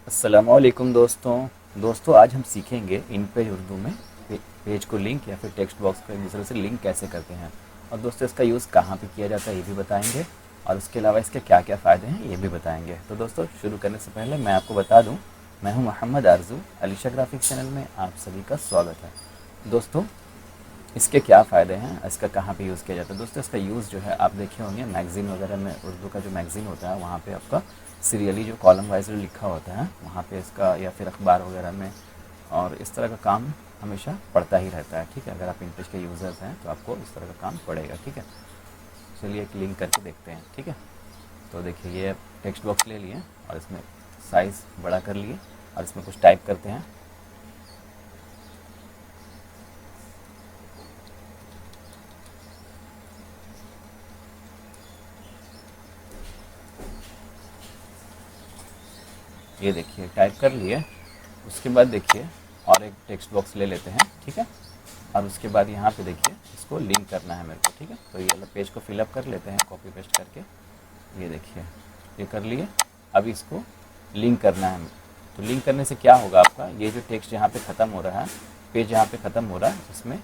अस्सलामुअलैकुम दोस्तों आज हम सीखेंगे इन पेज उर्दू में पेज को लिंक या फिर टेक्स्ट बॉक्स को एक दूसरे से लिंक कैसे करते हैं। और दोस्तों इसका यूज़ कहाँ पे किया जाता है ये भी बताएंगे, और उसके अलावा इसके क्या क्या फ़ायदे हैं ये भी बताएंगे। तो दोस्तों शुरू करने से पहले मैं आपको बता दूँ, मैं हूँ मोहम्मद आरजू, अलीशा ग्राफिक्स चैनल में आप सभी का स्वागत है। दोस्तों इसके क्या फ़ायदे हैं, इसका कहाँ पे यूज़ किया जाता है। दोस्तों इसका यूज़ जो है आप देखे होंगे मैगज़ीन वगैरह में, उर्दू का जो मैगज़ीन होता है वहाँ पे आपका सीरियली जो कॉलम वाइज लिखा होता है वहाँ पे इसका, या फिर अखबार वगैरह में, और इस तरह का काम हमेशा पड़ता ही रहता है। ठीक है, अगर आप इंटरेश के यूज़र्स हैं तो आपको इस तरह का काम पड़ेगा। ठीक है, चलिए एक लिंक करके देखते हैं। ठीक है, तो देखिए ये टेक्स्ट बॉक्स ले लिए और इसमें साइज़ बड़ा कर लिए और इसमें कुछ टाइप करते हैं। ये देखिए टाइप कर लिए। उसके बाद देखिए और एक टेक्स्ट बॉक्स ले लेते हैं। ठीक है, और उसके बाद यहाँ पे देखिए इसको लिंक करना है मेरे को। ठीक है, तो ये वाला पेज को फिलअप कर लेते हैं कॉपी पेस्ट करके। ये देखिए ये कर लिए। अब इसको लिंक करना है। तो लिंक करने से क्या होगा, आपका ये जो टेक्स्ट यहाँ पे ख़त्म हो रहा है, पेज यहाँ पे ख़त्म हो रहा है, इसमें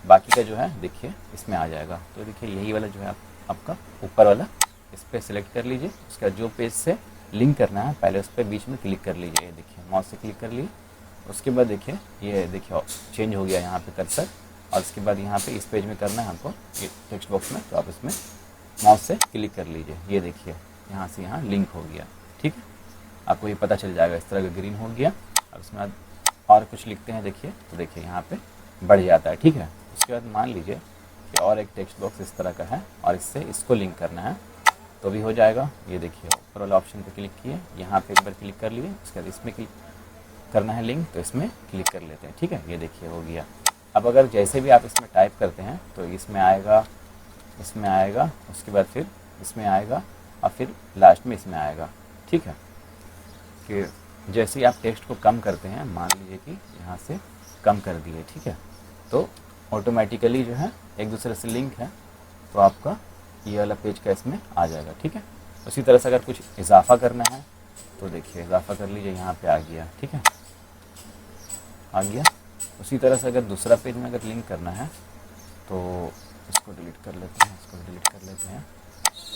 बाकी का जो है देखिए इसमें आ जाएगा। तो देखिए यही वाला जो है आपका ऊपर वाला, इस पर सिलेक्ट कर लीजिए। उसका जो पेज से लिंक करना है पहले उस पर बीच में क्लिक कर लीजिए। ये देखिए माउस से क्लिक कर लिए। उसके बाद देखिए ये देखिए चेंज हो गया यहाँ पे कर्सर। और उसके बाद यहाँ पे इस पेज में करना है हमको, ये टेक्स्ट बॉक्स में, तो आप इसमें माउस से क्लिक कर लीजिए। ये देखिए यहाँ से यहाँ लिंक हो गया। ठीक है, आपको ये पता चल जाएगा इस तरह का ग्रीन हो गया। अब इसमें और कुछ लिखते हैं देखिए, तो देखिए यहाँ पे बढ़ जाता है। ठीक है, उसके बाद मान लीजिए कि और एक टेक्स्ट बॉक्स इस तरह का है और इससे इसको लिंक करना है तो भी हो जाएगा। ये देखिए ऊपर वाला ऑप्शन पे क्लिक किए, यहाँ पे एक बार क्लिक कर लिए, उसके बाद इसमें क्लिक करना है लिंक, तो इसमें क्लिक कर लेते हैं। ठीक है, ये देखिए हो गया। अब अगर जैसे भी आप इसमें टाइप करते हैं तो इसमें आएगा, इसमें आएगा, उसके बाद फिर इसमें आएगा और फिर लास्ट में इसमें आएगा। ठीक है, कि जैसे ही आप टेक्स्ट को कम करते हैं, मान लीजिए कि यहाँ से कम कर दिए, ठीक है, तो ऑटोमेटिकली जो है एक दूसरे से लिंक है, तो आपका ये वाला पेज का इसमें आ जाएगा। ठीक है, उसी तरह से अगर कुछ इजाफा करना है तो देखिए इजाफा कर लीजिए, यहाँ पे आ गया। ठीक है, आ गया। उसी तरह से अगर दूसरा पेज में अगर लिंक करना है तो इसको डिलीट कर लेते हैं, इसको डिलीट कर लेते हैं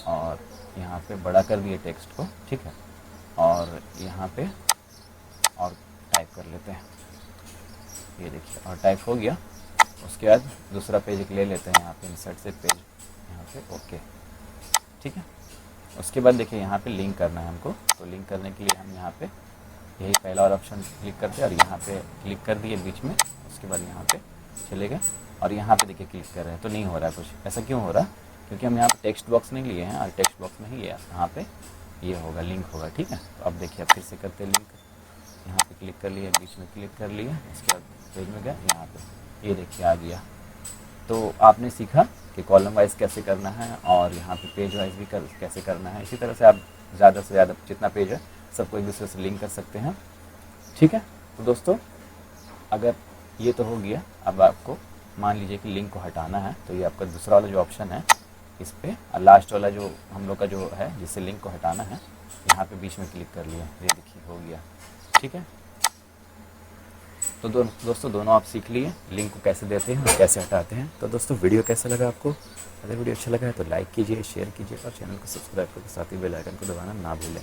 और यहाँ पे बड़ा कर दिए टेक्स्ट को। ठीक है, और यहाँ पे और टाइप कर लेते हैं। ये देखिए और टाइप हो गया। उसके बाद दूसरा पेज एक ले लेते हैं, यहाँ पे इंसर्ट से पेज, यहाँ पे ओके। ठीक है, उसके बाद देखिए यहाँ पे लिंक करना है हमको, तो लिंक करने के लिए हम यहाँ पे यही पहला और ऑप्शन क्लिक करते हैं और यहाँ पे क्लिक कर दिए बीच में। उसके बाद यहाँ पे चले गए और यहाँ पे देखिए क्लिक कर रहे हैं तो नहीं हो रहा है कुछ। ऐसा क्यों हो रहा है, क्योंकि हम यहाँ पे टेक्स्ट बॉक्स नहीं लिए हैं और टेक्स्ट बॉक्स में ही यहाँ पे ये होगा, लिंक होगा। ठीक है, तो अब देखिए अब फिर से करते लिंक, यहाँ पे क्लिक कर लिया, बीच में क्लिक कर लिया, उसके बाद पेज में गया, यहाँ पे ये देखिए आ गया। तो आपने सीखा कि कॉलम वाइज कैसे करना है और यहाँ पे पेज वाइज भी कैसे करना है। इसी तरह से आप ज़्यादा से ज़्यादा जितना पेज है सबको एक दूसरे से लिंक कर सकते हैं। ठीक है, तो दोस्तों अगर ये तो हो गया, अब आपको मान लीजिए कि लिंक को हटाना है तो ये आपका दूसरा वाला जो ऑप्शन है, इस पर लास्ट वाला जो हम लोग का जो है जिससे लिंक को हटाना है, यहाँ पे बीच में क्लिक कर लिया। ये देखिए हो गया। ठीक है, तो दोस्तों दोनों आप सीख लिए लिंक को कैसे देते हैं और कैसे हटाते हैं। तो दोस्तों वीडियो कैसा लगा आपको, अगर वीडियो अच्छा लगा है तो लाइक कीजिए, शेयर कीजिए और चैनल को सब्सक्राइब करके साथ ही बेल आइकन को दबाना ना भूलें।